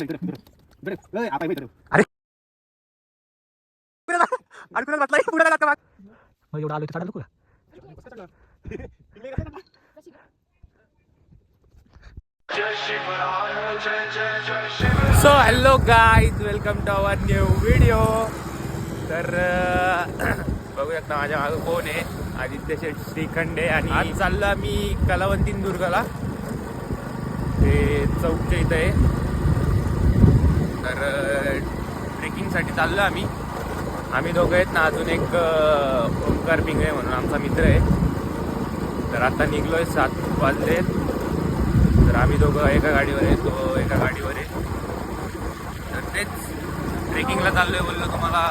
अरे एवढा आलो चढायला नको so hello guys, welcome to our new video. तर बघू शकता माझ्या मागं कोण आहे, आदित्य शेठ श्रीखंडे. आणि आज चाललो आम्ही कलावंतीनदुर्गला, ते चौकच्या इथं आहे. तर ट्रेकिंगसाठी चाललो आम्ही दोघं आहेत ना, अजून एक ओंकार पिंगळे म्हणून आमचा मित्र आहे. तर आता निघलो आहे, 7 वाजले. तर आम्ही दोघं एका गाडीवर आहे, तो एका गाडीवर आहे. तर तेच ट्रेकिंगला चाललो आहे. बोललो तुम्हाला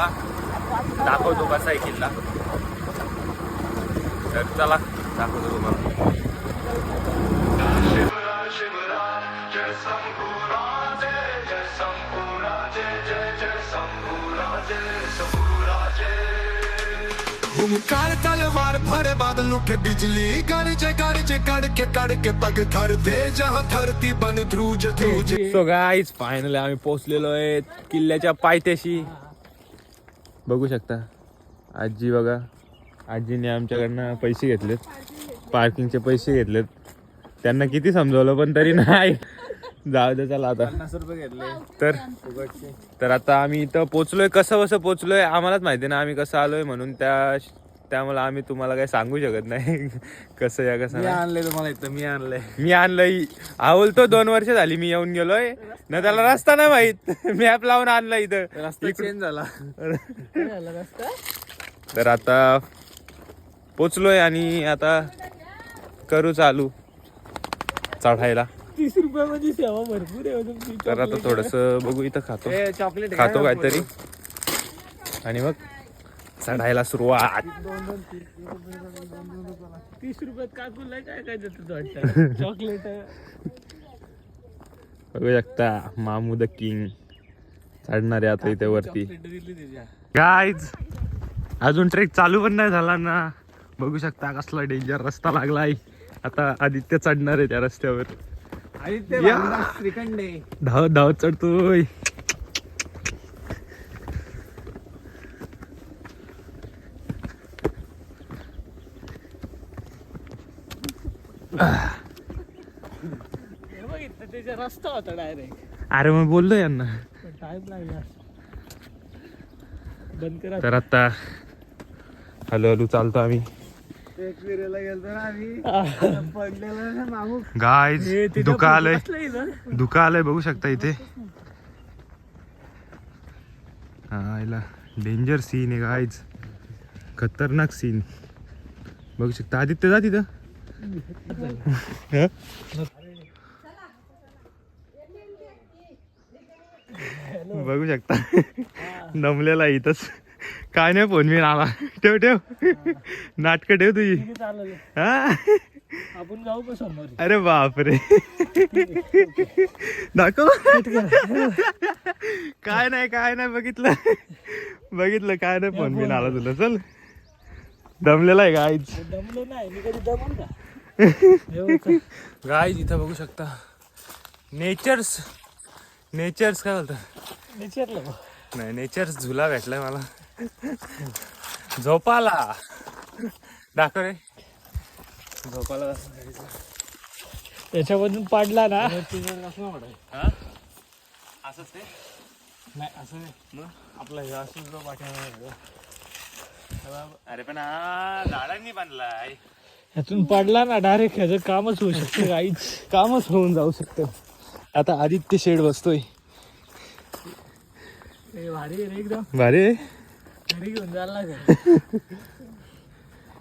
दाखवतो कसा आहे किल्ला. तर चला दाखवतो तुम्हाला. हुंकार तलवार भरे बादल उठे बिजली गरजे कड़के पग धर दे जहाँ धरती बन ध्रुज ध्रुज. सो गाईज, फायनली आम्ही पोहोचलेलो आहे किल्ल्याच्या पायथ्याशी. बघू शकता आजी, बघा आजीने आमच्याकडनं पैसे घेतलेत, पार्किंगचे पैसे घेतलेत. त्यांना किती समजवलं पण तरी नाही. जाऊ दे, चला आता 50 रुपये घेतले. तर आता आम्ही इथं पोचलोय. कसं पोचलोय आम्हालाच माहिती ना, आम्ही कसं आलोय म्हणून. त्यामुळे आम्ही तुम्हाला काही सांगू शकत नाही कसं या कसं आणलंय तुम्हाला इथं. मी आणलंय बोलतो 2 वर्ष झाली मी येऊन गेलोय ना, त्याला रस्ता नाही माहित. मॅप लावून आणला इथं, रस्ता चेंज झाला. तर आता पोचलोय आणि आता करू चालू चढायला. 30 रुपयामध्ये सेवा भरपूर आहे. तर आता थोडस बघू, इथं चॉकलेट खातो काहीतरी आणि मग चढायला सुरुवात. 30 रुपयात काय देतो चॉकलेट. बघू शकता मामू द किंग चढणार आहे आता इथे वरती. गाईज, अजून ट्रेक चालू पण नाही झाला ना. बघू शकता कसला डेंजर रस्ता लागलाय. आता आदित्य चढणार आहे त्या रस्त्यावर. धावत चढतोय. रस्ता होता डायरेक्ट. अरे मग बोललो यांना टाइम लागला. बंद करा. तर आता हळूहळू चालतो आम्ही. गाईज, धुका आलंय बघू शकता इथे. डेंजर सीन आहे गाईज, खतरनाक सीन बघू शकता. आदित्य जा तिथं. बघू शकता दमलेला इथंच. काय नाही, फोन मी आला. ठेव नाटक ठेव तुझी. आपण जाऊ का समोर. अरे बापरे, दाखव. काय नाही बघितलं काय नाही, फोन मी आला तुला. चल, दमलेला आहे गाईज. दमलो नाही मी कधी, दमून का गाईज. इथं बघू शकता नेचर्स काय बोलतात, नेचर्स झुला भेटलाय मला. झोपाला दाखव रे, झोपाला त्याच्यामधून पडला ना. असंच ते नाही, असं नाही आपला हे असं जो पाठ्या. अरे पण हा झाडांनी बांधलाय, ह्यातून पडला ना डायरेक्ट ह्याचं कामच होऊ शकतं. काहीच कामच होऊन जाऊ शकतं. आता आदित्य शेड बसतोय. भारी एकदम भारी. घरी घेऊन जायला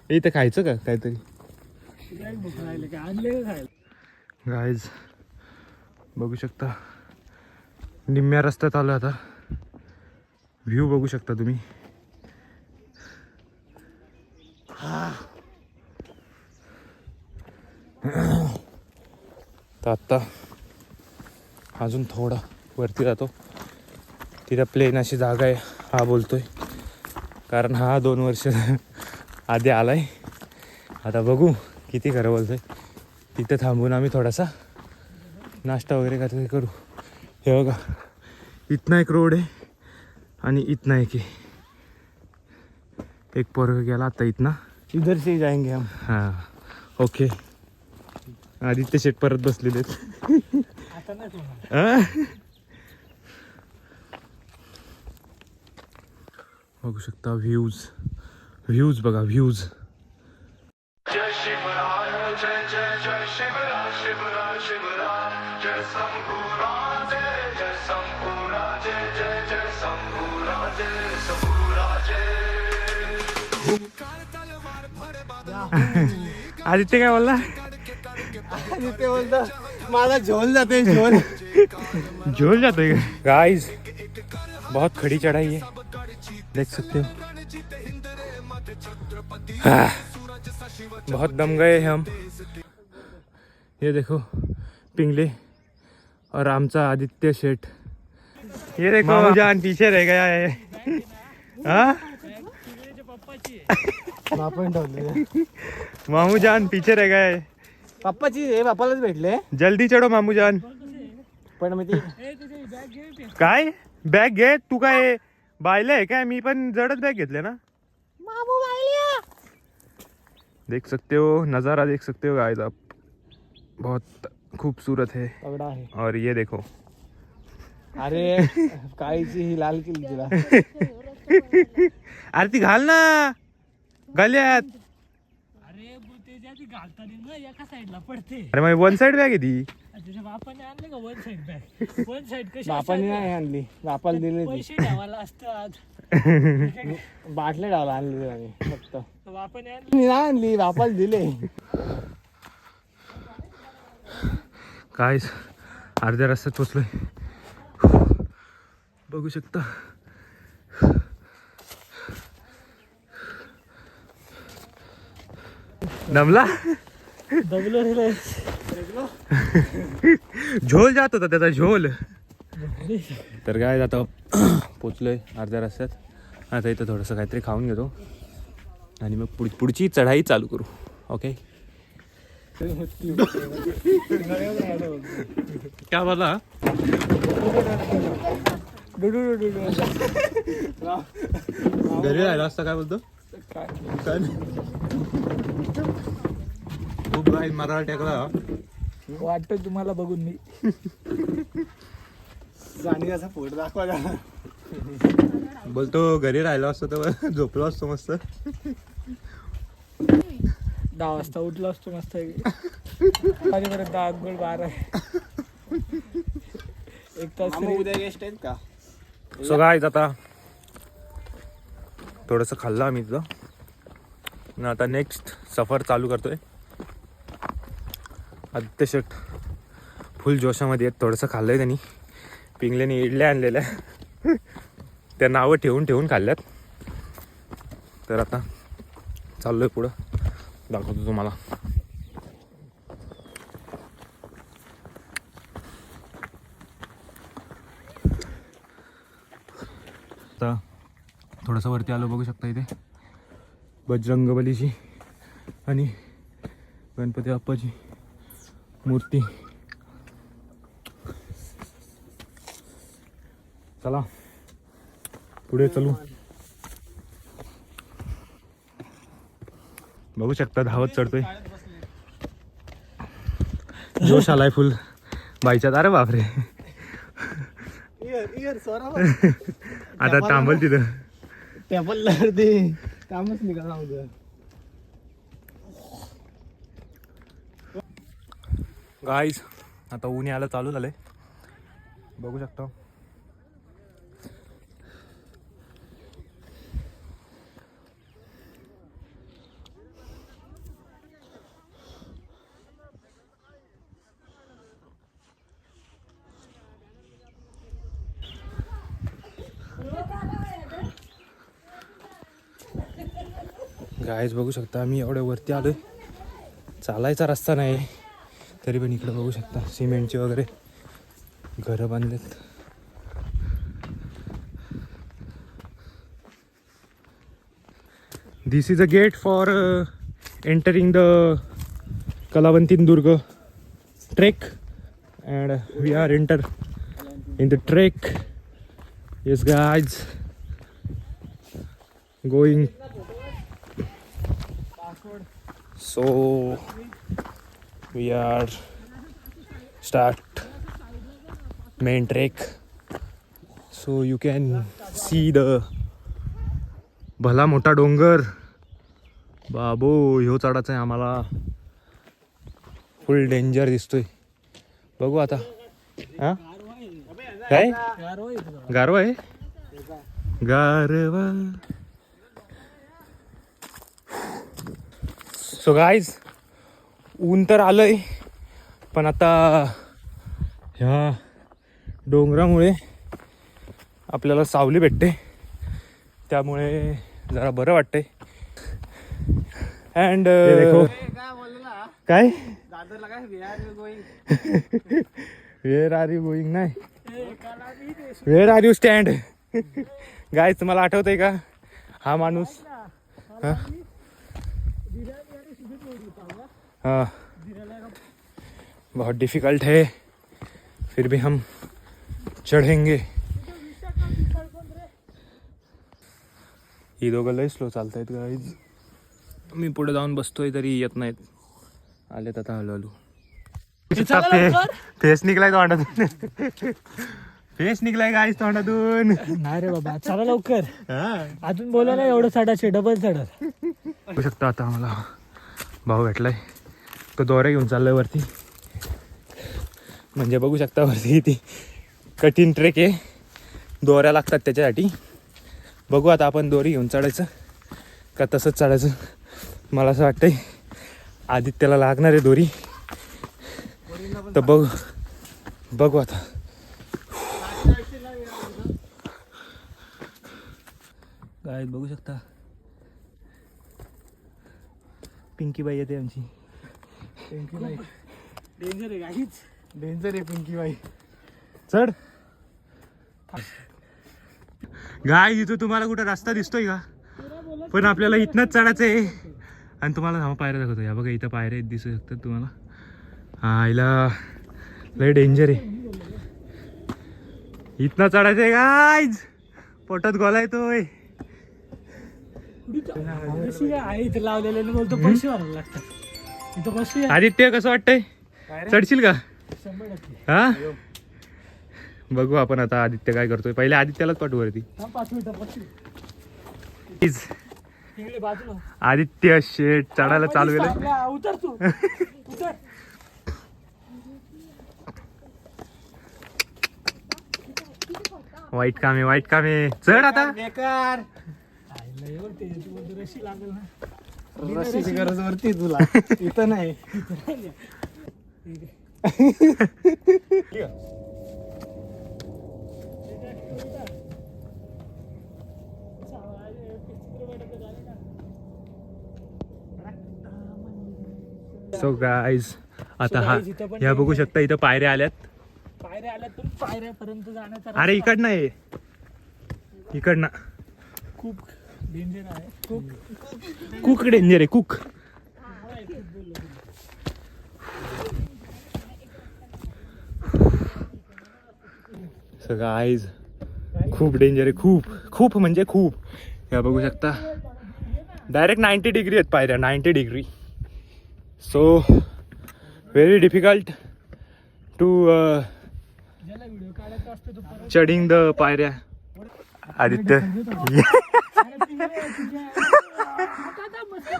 इथं खायचं का काहीतरी. गाईज बघू शकता निम्म्या रस्त्यात आलो आता. व्ह्यू बघू शकता तुम्ही. तर आता अजून थोडा वरती जातो. तिथं प्लेन अशी जागा आहे. हा बोलतोय कारण हा 2 वर्ष आधी आलाय. आता बघू किती खरं बोलतोय. तिथे थांबून आम्ही थोडासा नाश्ता वगैरे काहीतरी करू. हे बघा इथना एक रोड आहे आणि इतना एक पोरग गेला आता इथना. इधर से ही जाएंगे हम. हां ओके. आदित्य शेट परत बसलेले आहेत. आता नाही होणार. बघू शकता व्ह्यूज बघा व्ह्यूज. जय शिवराय जय जय जय शिवराय शिवराय शिवराय जय शंभूराजे जय शंभूराजे जय जय शंभूराजे शंभूराजे. आदित्य काय बोलला? आणि ते बोलतो माझा झोल जाते झोल. झोल जाते गाइस. बहुत खड़ी चढ़ाई है, देख सकते हो. बहुत दम गए हम. ये देखो पिंगले और आमचा आदित्य शेठ. ये देखो मामूजान पीछे रह गया है. हाँ आपण ठेवले. मामूजान पीछे रह गया है. पप्पाची हे बापालाच भेटले. जल्दी चढो मामूजान. पण मग ती काय बॅग घे तू. काय बायले आहे काय? मी पण जडच बॅग घेतले ना. देख सकते हो नज़ारा, देख सकते हो गाइस आप. बहुत खूबसूरत है. तगडा आहे. और ये देखो अरे काळीची ही लाल केली तिला. अरे ती घाल ना गल्यात. अरे त्याच्या ती घालताना ना एका साईडला पडते. अरे मग वन साइड बॅग आहे ती. त्याच्या बापाने आणले का one side bag. One side कशी बापाने नाही आणली, बापाला दिली ती. पैसे ठेवायला असतात. बाटल्या डावला आणली आम्ही फक्त. बापाने आणले. मी नाही आणली, बापाला दिले. गाइस अर्ध्या रस्त्यात पोचलोय. बघू शकता दमला. दबलो रे. झोल जात होता त्याचा झोल. तर काय आता पोचलोय अर्ध्या रस्त्यात. आता इथं थोडंसं काहीतरी खाऊन घेतो आणि मग पुढची चढाई चालू करू. ओके क्या बोला? घरी राहिला असता काय बोलतो? काय खूप गाय मराठा टेकला. वाटतं तुम्हाला बघून मी. जाणीचा फोटो दाखवा. बोलतो घरी राहिलो असतो तर झोपलो असतो मस्त. 10 वाजता उठलो असतो मस्त. आणि परत 10 अंघोळ 12. एक तास आम्ही उद्या गेस्ट आहेत का? सो गाईज आता थोडंसं खाल्लं आम्ही तिथं. आणि आता नेक्स्ट सफर चालू करतोय. आदित्य शेठ फुल जोशामध्ये आहेत. थोडंसं खाल्लंय त्यांनी. पिंगल्याने इडल्या आणलेल्या त्या नावं ठेवून खाल्ल्यात. तर आता चाललोय पुढं, दाखवतो तुम्हाला. आता थोडंसं वरती आलो, बघू शकता इथे बजरंगबलीची आणि गणपती बाप्पाची मूर्ती. चला पुढे चलू. बघू शकता धावत चढतोय. जोश आलाय फुल बाईच्यात. अरे बापरे. आता थांबल तिथं. टेबल ते कामच निघाला उद्या. गाईज आता ऊन यायला चालू झालंय, बघू शकता. गाईज बघू शकता मी एवढ्या वरती आलोय. चालायचा रस्ता नाही, तरी पण इकडे बघू शकता सिमेंटचे वगैरे घरं बांधलेत. This is a gate for entering the Kalavantin Durg trek and we are enter in the trek. Yes guys, going. So we are start main trek. So you can see the भला मोठा डोंगर. बाबो ह्यो चढायचा आहे आम्हाला. फुल डेंजर दिसतोय. बघू आता. हा काय गारवा आहे. गारवा. सो गाईज ऊन तर आलंय पण आता ह्या डोंगरामुळे आपल्याला सावली भेटते त्यामुळे जरा बरं वाटतंय. अँड काय वेअर आर यू गोईंग नाही वेअर आर यू स्टँड. गाय तुम्हाला आठवतंय का हा माणूस. हाँ हाँ बहुत डिफिकल्ट है फिर भी हम चढ़ेंगे. ही दोघं लय स्लो चालतायत गाईज. मी पुढे जाऊन बसतोय तरी येत नाहीत. आलेत आता हळूहळू. फेस निघलाय तोंडातून. फेस निघलाय गाईज तोंडातून. नाही रे बाबा चला लवकर. अजून बोला ना एवढं चढाचे डबल चढत. बघू शकता आता आम्हाला भाऊ भेटलाय. तो दोऱ्या घेऊन चाललाय वरती. म्हणजे बघू शकता वरती किती कठीण ट्रेक आहे. दोऱ्या लागतात त्याच्यासाठी. बघू आता आपण दोरी घेऊन चढायचं का तसंच चढायचं. मला असं वाटतंय आदित्यला लागणार आहे दोरी. तर बघू आता. काय बघू शकता पिंकी बाई येते आमची. पिंकी बाई डेंजर आहे काहीच. डेंजर आहे पिंकी बाई. चढ. गाय इथं तुम्हाला कुठं रस्ता दिसतोय का पण आपल्याला इथनंच चढायचं आहे. आणि तुम्हाला हा पायऱ्या दाखवतो. या बघा इथं पायऱ्या दिसू शकतात तुम्हाला. हा हिला लय डेंजर आहे. इथनं चढायचं आहे गायज. पोटात गोला येतोय. आहे इथे लावलेले बोलतो पैसे भरायला लागतात. इथं बसूया. आदित्य कसं वाटतंय चढशील का. 100%. हा बघू आपण आता आदित्य काय करतोय. पहिले आदित्यलाच पाठवू वरती. 5 मिनिटं बसू. प्लीज. इकडे बाजूला आदित्य शेट चढायला चालू केलं. उतर तू उतर. वाईट काम आहे. चढ आता. बेकार. रशी लागेल ना. रशीची गरज वरती तुला. इथं नाही. सो गाईज आता हा ह्या बघू शकता इथं पायऱ्या आल्यात. पायऱ्या आल्या तर पायऱ्यापर्यंत जाण्याचा अरे इकडनं आहे. इकडनं खूप डेंजर आहे. कुक डेंजर आहे. कुक सो गाईज खूप डेंजर आहे. खूप म्हणजे खूप. ह्या बघू शकता डायरेक्ट 90 डिग्री आहेत पायऱ्या. 90 degree. So very difficult to चढिंग द पायऱ्या. आदित्य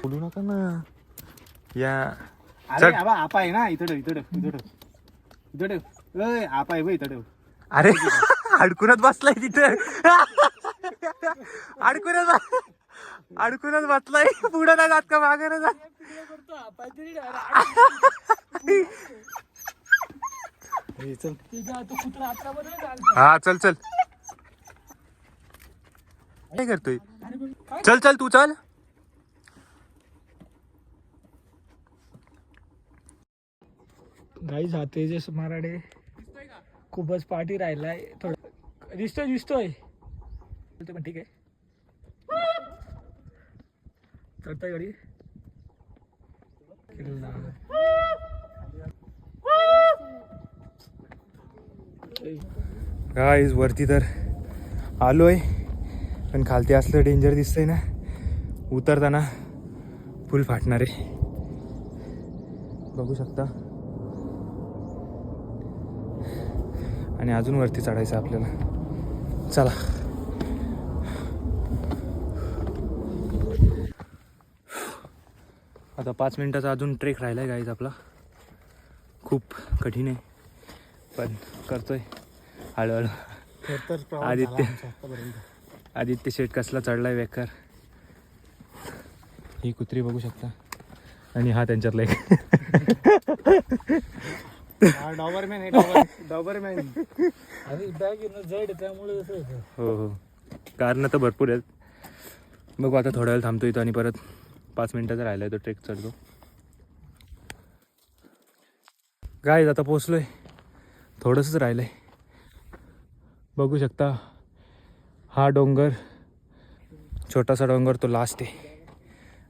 बोलू नका ना. या अरे आबा आपा आहे ना. इथं आपा आहे इथं. अरे अडकूनच बसलाय तिथं. अडकूनच बसलाय. पुढं नाही जात का मागे नाही जात. हा चल काय करतोय. चल तू चल. गाईज हा तेजस मराठे खूपच पाठी राहिलाय. थोडं दिसतोय पण ठीक आहे. चढताय गाडी. गाईज वरती तर आलोय, पण खालती असलं डेंजर दिसतंय ना, उतरताना फुल फाटणार आहे. बघू शकता. आणि अजून वरती चढायचं आपल्याला. चला. आता 5 मिनिटाचा अजून ट्रेक राहिला आहे गाईज आपला. खूप कठीण आहे, पण करतोय हळूहळू. आदित्य शेठ कसला चढलाय बेकार. ही कुत्री बघू शकता, आणि हा त्यांच्यातला एक. डॉबरमॅन आहे, डॉबरमॅन. बॅग जड त्यामुळे हो हो, कारण तर भरपूर आहेत. बघू आता थोड्या वेळ थांबतो इथं, आणि परत 5 मिनिटाचा राहिला आहे तो ट्रेक चढतो. गाईज आता पोचलोय, थोडंसंच राहिलं आहे. बघू शकता हा डोंगर, छोटासा डोंगर तो लास्ट आहे.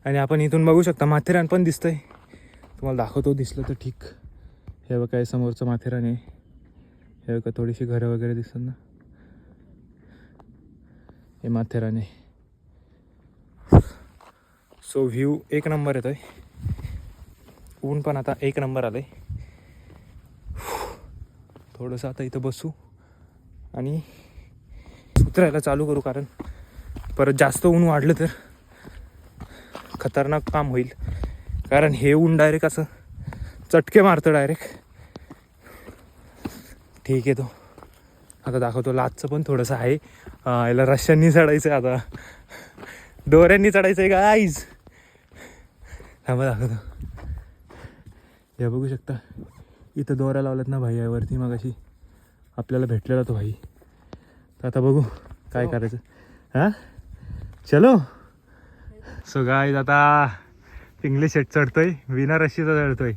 आणि आपण इथून बघू शकता माथेरान पण दिसतंय. तुम्हाला दाखवतो, दिसलं तर ठीक. हे बघा काय समोरचं माथेरान आहे. हे बघा थोडीशी घरं वगैरे दिसतात ना, हे माथेरान आहे. सो व्ह्यू एक नंबर येतोय. ऊन पण आता एक नंबर आलंय. थोडंसं आता इथं बसू आणि उतरायला चालू करू, कारण परत जास्त ऊन वाढलं तर खतरनाक काम होईल. कारण हे ऊन डायरेक्ट असं चटके मारतं डायरेक्ट. ठीक आहे, तो आता दाखवतो. लाचचं पण थोडंसं आहे. याला रश्यांनी चढायचं आहे, आता दोऱ्यांनी चढायचं आहे गाईज. थांबा दाखवतो. हे बघू शकता इथं दोऱ्या लावल्यात ना भाई यावरती, मग अशी आपल्याला भेटलेला तो भाई. तर आता बघू काय करायचं. हां चलो. सो गाईज आता इंग्लिश शेट चढतोय, विना रशीचा चढतोय.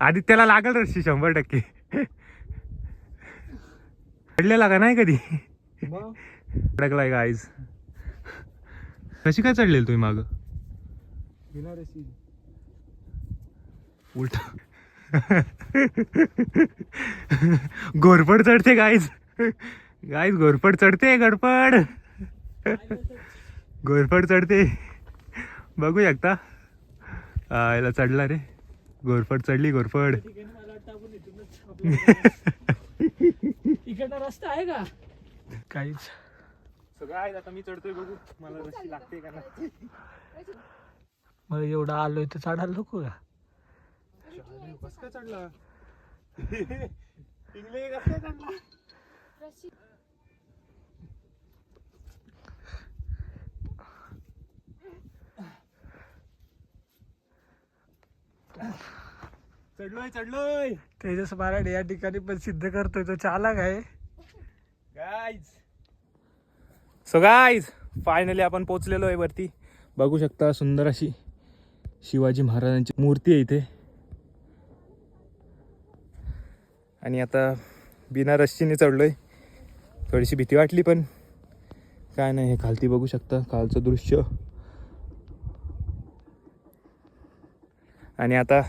आदित्याला लागल रशी 100%. चढलेला का नाही कधी? अडकलाय गाईज. कशी काय चढलेल तुम्ही माग? बिना रशी. उलटा घोरपड चढते गाईज. गाईज घोरपड चढते, गडपड घोरपड चढते. बघू शकता. याला चढला रे, घोरपड चढली, घोरपड. इकडचा रस्ता आहे का काहीच? सगळं आहे. आता मी चढतोय, बघू मला रस्सी लागते का नाही. मला एवढं आलोय तर चढायला नको का? कस काय चढला? इंग्लिश कस काय चढला? चढलोय. तेजस मराठे या ठिकाणी पण सिद्ध करतोय तो चालक आहे. गाईज सो गाईज फायनली आपण पोचलेलो आहे वरती. बघू शकता सुंदर अशी शिवाजी महाराजांची मूर्ती आहे इथे. आणि आता बिना रस्सीने चढलोय. थोडीशी भीती वाटली, पण काय नाही. हे खालती बघू शकता खालचं दृश्य. आणि आता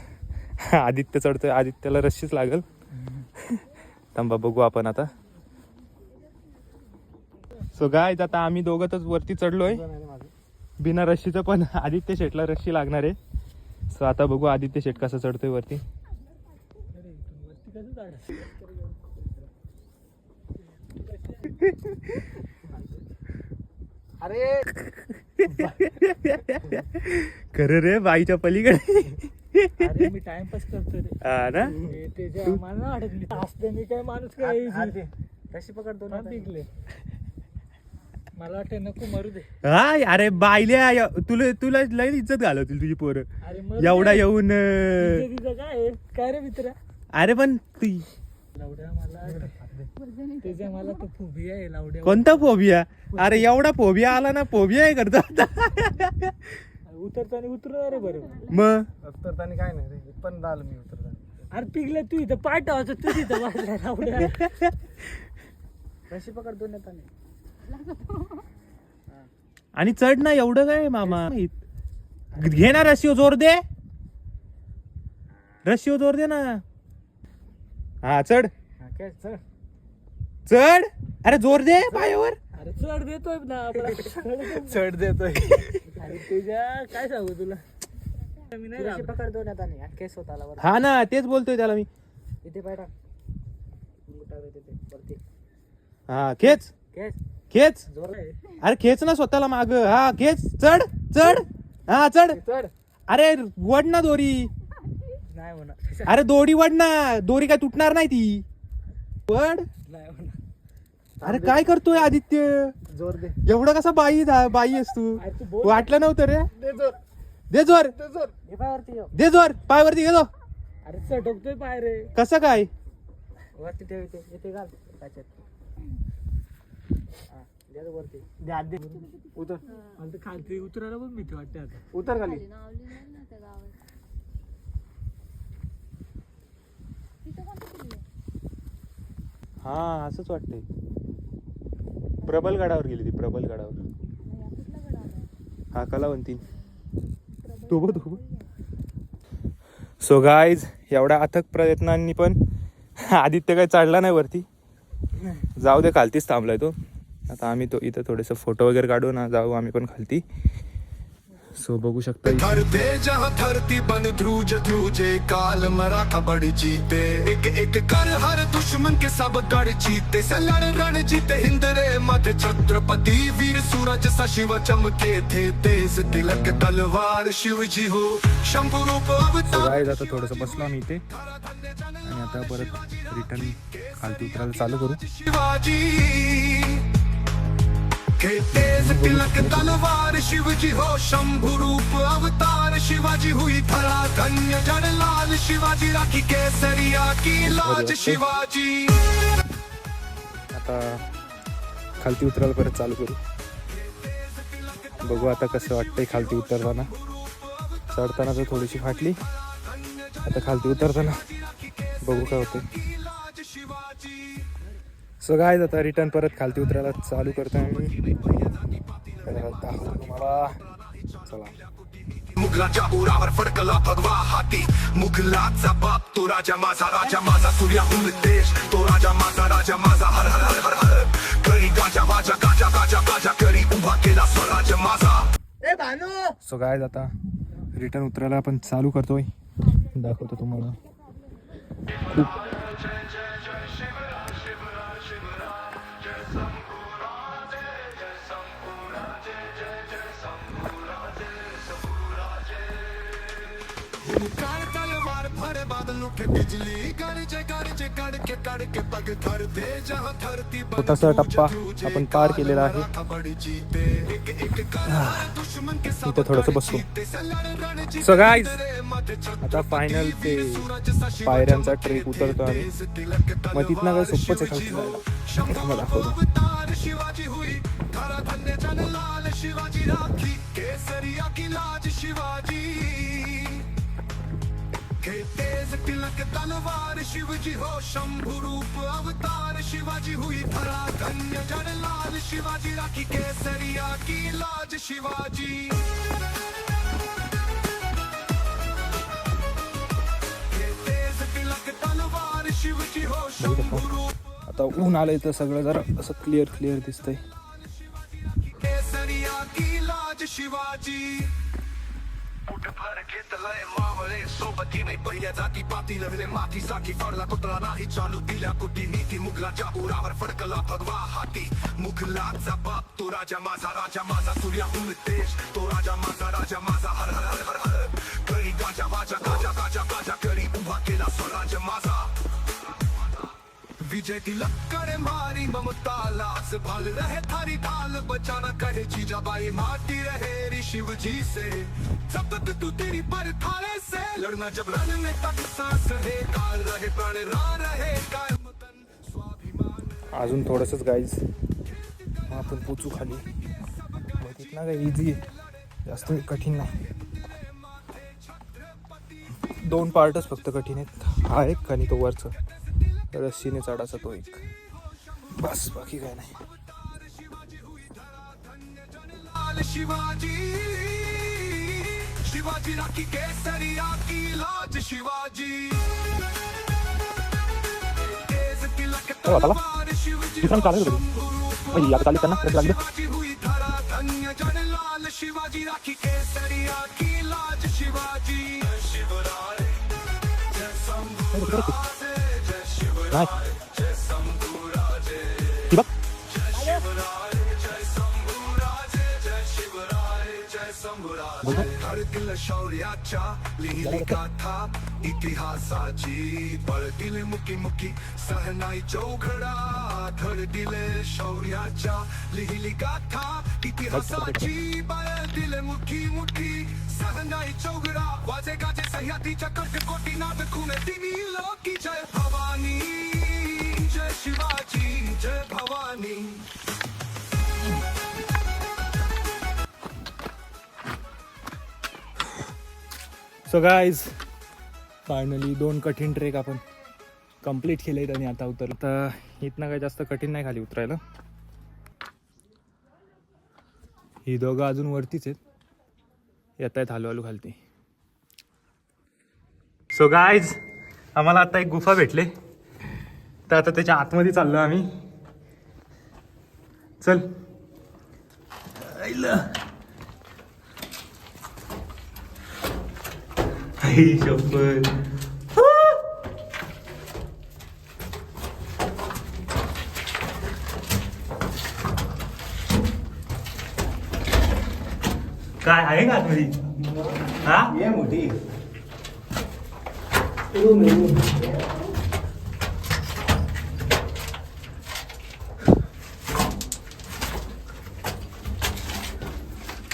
आदित्य चढतोय, आदित्यला रस्सीच लागल. थांबा बघू आपण आता. सो गाईज आता आम्ही दोघंच वरती चढलोय बिना रस्सीचं, पण आदित्य शेटला रस्सी लागणार आहे. सो आता बघू आदित्य शेट कसं चढतोय वरती. अरे खरं रे बाईच्या पलीकडे. अरे मी टाइमपास करतो रे. हा ना. त्याच्या मला अडकली असल्याने काय माणूस काय रशी पकडतो ना. पिकले. मला वाटतं नको मरू दे. हा अरे बाईल्या तुला लई इज्जत घालवतील तुझी पोरं. अरे मरू एवढा दे. येऊन. तिचं काय रे मित्र? अरे पण तू लावड्या मला त्याच्या मला तो फोबिया आहे लावड्या. कोणता फोबिया? अरे एवढा फोबिया आला ना, फोबिया आहे करतो आता. उतरताना उतरणार रे बरोबर. मग उतरताना काय नाही रे, पण झालं मी उतरताना. अरे पिकले तू इथं पाय ठेवायचं, तू तिथं वाजला लावड्या. रशी पकडतो ना त्याने. आणि चढ ना, एवढं काय मामा. घे ना रस्सीवर जोर दे, रस्सीवर जोर दे ना. हा चढ हा, काय चढ. चढ. अरे जोर दे पायावर. अरे चढ देतोय ना आपला. चढ देतोय. अरे तुझ्या काय सांगू तुला. मी नाही तुळशी घाबरत. पकड दोन हाताने आणि केस स्वतःला वर. हा ना तेच बोलतोय त्याला मी. इथे पाय टाक. मुंगटा तिथे वरती. हा खेच केस खेच. जोर आहे. अरे खेच ना स्वतःला माग. हा खेच. चढ चढ. हा चढ. चढ. अरे वड ना दोरी. नाही म्हणा. अरे दोरी वड ना. दोरी काय तुटणार नाही ती. वड. नाही म्हणा. अरे काय करतोय आदित्य. जोर दे. एवढा कसा बाई बाई आहेस तू. अरे तू बोल. वाटलं नव्हतं रे. दे जोर. दे जोर. दे जोर. हे पाय वरती येऊ. दे जोर. पायवरती घेतो. अरे चटकतोय पाय रे. कसं काय. वरती ठेव इथे. इथे घाल त्याच्यात. हा दे वरती. दे आत दे. उतर मला तर खालती उतरायला पण भीती वाटते आता. उतर खाली. हा असंच वाटतंय. प्रबल गडावर गेली ती. प्रबल गडावर. हा कलावंती. सो गाईज एवढ्या अथक प्रयत्नांनी पण आदित्य काही चढला नाही वरती. जाऊ दे खालतीच थांबलाय तो. आता आम्ही तो इथं थोडेसे फोटो वगैरे काढू ना. जाऊ आम्ही पण खालती. सो बघू शकता इथे. धर दे जहाँ धरती बन ध्रुज ध्रुजे काल मराठा बड़ जीते एक एक कर हर दुश्मन के सब गढ़ जीते से लड़ रण जीते हिंद रे मध्य छत्रपति वीर सूरज सा शिव चमके थे तेज तिलक तलवार शिव जी हो शंभु रूप सो अवतार गाईज आता थोडंसं बसलो आम्ही इथे आणि आता परत रिटर्न खालती उतरायला चालू करू. शिवाजी के तेज तिलक तलवार शिवजी हो शंभु रूप अवतार शिवाजी हुई धरा धन्य जन लाल शिवाजी राखी केसरिया की लाज शिवाजी. आता खालती उतरायला परत चालू करू. बघू आता कसं वाटतंय खालती उतरताना. चढताना तर थोडीशी फाटली. आता खालती उतरताना बघू काय होते. सो गाईज आता रिटर्न परत खालती उतरायला चालू करतोय मी. तुम्हाला चला. मुघलाच्या उरावर फडकला भगवा हाती मुघलाचा बाप तो राजा माझा सूर्या देश तो राजा माझा हर हर हर हर हर करी गाजा वाजा गाजा गाजा गाजा करी उभा केला स्वराज माझा. ए भानू. सो गाईज आता रिटर्न उतरायला आपण चालू करतोय. दाखवतो तुम्हाला. खूप कार तलवार भरे बादल उठे बिजली गरजे कड़ के पग धर दे जहाँ धरती बन छोटासा टप्पा आपण पार केलेला आहे. इथं थोडंसं बसतो. सो गाईज आता फायनल ते पायऱ्यांचा ट्रेक उतरतो आम्ही. मग तिथनं काय सोपंच आहे खालती जायला. मला दाखवतो. शिवाजी हुई धरा धन्य जन लाल शिवाजी राखी केसरिया की लाज शिवाजी के तेज तिलक तलवार शिवजी हो शंभु रूप अवतार शिवाजी हुई धरा धन्य जन लाल शिवाजी राखी केसरिया की लाज शिवाजी. के तेज तिलक तलवार शिवजी हो शंभु रूप आता ऊन आलंय तर सगळं जरा असं क्लिअर दिसतंय. केसरिया की लाज शिवाजी. उठ भर घेतलंय मावळे सोबती नाही पहिल्या जाती पाती नव्हे माती साठी फडला कुत्रा नाही चालू दिल्या कुटी नीती मुघलाच्या उरावर फडकला भगवा हाती मुघलाचा बाप तो राजा माझा सूर्या देश तो राजा माझा हर हर हर हर हर करी गाजा वाजा गाजा गाजा गाजा करी उभा केला स्वराज माझा. विजय तिलक करे मारी ममता लाज भाल रहे थारी ढाल बचाना कहे जीजाबाई माटी रहे ऋषि शिवजी से जब तक तू तेरी पर थाले से लड़ना जब रण में तक सांस रहे काल रहे प्राण रहे काय मतन स्वाभिमान. अजून थोडंसंच गाईज मग आपण पोचू खाली. मग तिथनं काय इझी आहे. जास्त कठीण नाही. 2 पार्टच फक्त कठीण आहेत. हा एक आणि तो वरचा रस्सीने चढाचा तो एक. बस बाकी काय नाही. शिवाजी राखी केसरिया की लाज शिवाजी. शिवाजी हुई धरा धन्य जन लाल शिवाजी राखी केसरिया की लाज शिवाजी जय शिवराय जय शंभूराजे जय शिवराय जय शंभूराजे जय शिवराय जय शंभूराजे जय शिवराय जय शंभूराजे हर दिल शौर्याच्या लिहिली गाथा इतिहासाची पळतील मुकी मुकी सहनाई चौघडा धडतील शौर्याच्या लिहिली गाथा इतिहासाची पळतील मुकी मुकी सहनाई चौघडा वाजे गाजे सह्याद्रीच्या कटकोटी नाद खून तिन्ही लोकी जय भवानी जय शिवाजी जय भवानी सो गाईज फायनली 2 कठीण ट्रेक आपण कंप्लीट केलेत आणि आता आता इथनं काही जास्त कठीण नाही खाली उतरायला. ही दोघं अजून वरतीच आहेत, येत आहेत हळूहळू खालती. सो गाईज आम्हाला आता एक गुफा भेटले, तर आता त्याच्या आतमध्ये चाललो आम्ही. चल शपथ. काय आहे का आतमध्ये? हा ये मोठी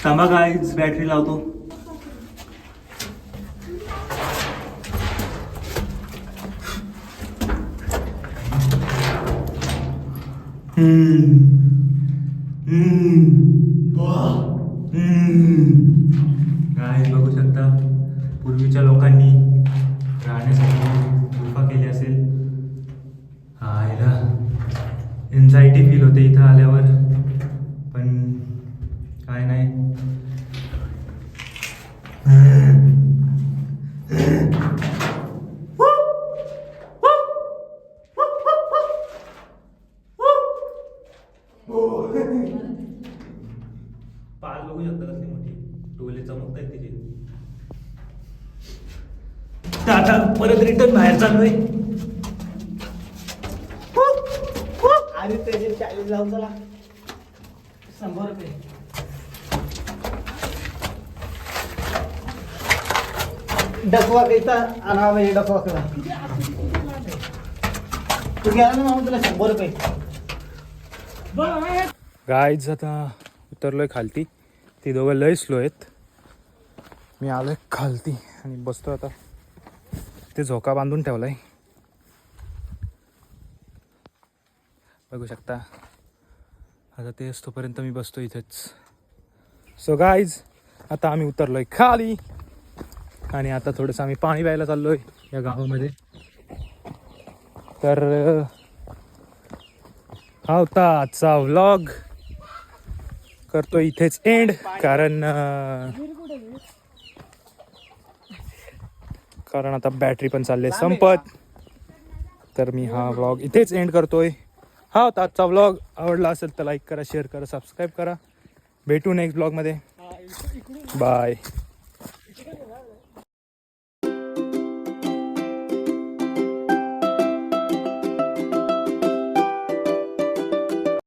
थांबा गाईज बॅटरी लावतो. गाईज बघू शकता, पूर्वीच्या लोकांनी राहण्यासाठी गुफा केली असेल. एन्झायटी फील होते इथं आल्यावर, पण काय नाही. पाल बघू शकता कसली मोठी, डोले चमकतायत तिचे. आता परत रिटर्न बाहेर चाललोय. आणि त्याचे 40 लावून चला 100 रुपये. डकवा कैसा आणावा म्हणजे डकवा करा. तू गेला ना मामा, तुला 100 रुपये. गाईज आता उतरलोय खालती. ती दोघं लय स्लो आहेत. मी आलोय खालती आणि बसतो आता. ते झोका बांधून ठेवलाय, बघू शकता. आता ते असतोपर्यंत मी बसतो इथेच. सो गाईज आता आम्ही उतरलोय खाली आणि आता थोडंसं आम्ही पाणी प्यायला चाललोय या गावामध्ये. तर हा होता आजचा व्लॉग. करतो इथेच एंड, कारण आता बॅटरी पण चालले संपत. तर मी हा व्लॉग इथेच एंड करतोय. हा होता आजचा व्लॉग. आवडला असेल तर लाईक करा, शेअर करा, सबस्क्राईब करा. भेटू नेक्स्ट व्लॉगमध्ये. बाय.